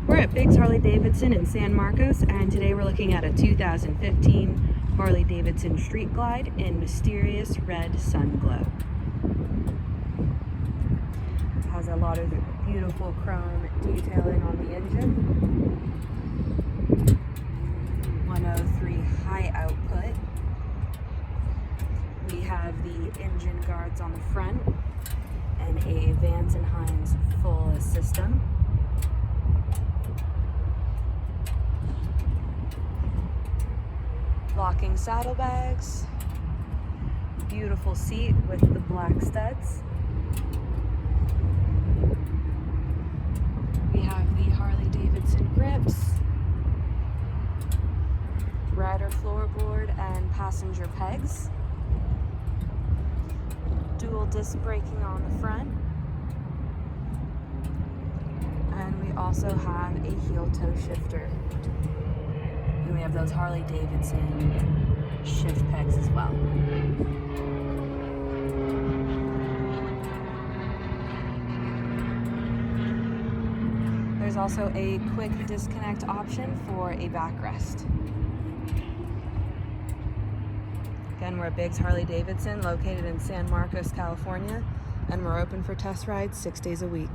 We're at Biggs Harley Davidson in San Marcos, and today we're looking at a 2015 Harley Davidson Street Glide in Mysterious Red Sun Glow. It has a lot of beautiful chrome detailing on the engine. 103 high output. We have the engine guards on the front and a Vance & Hines full system. Locking saddlebags, beautiful seat with the black studs. We have the Harley Davidson grips, rider floorboard and passenger pegs, dual disc braking on the front, and we also have a heel toe shifter. And we have those Harley Davidson shift pegs as well. There's also a quick disconnect option for a backrest. Again, we're at Biggs Harley Davidson, located in San Marcos, California, and we're open for test rides 6 days a week.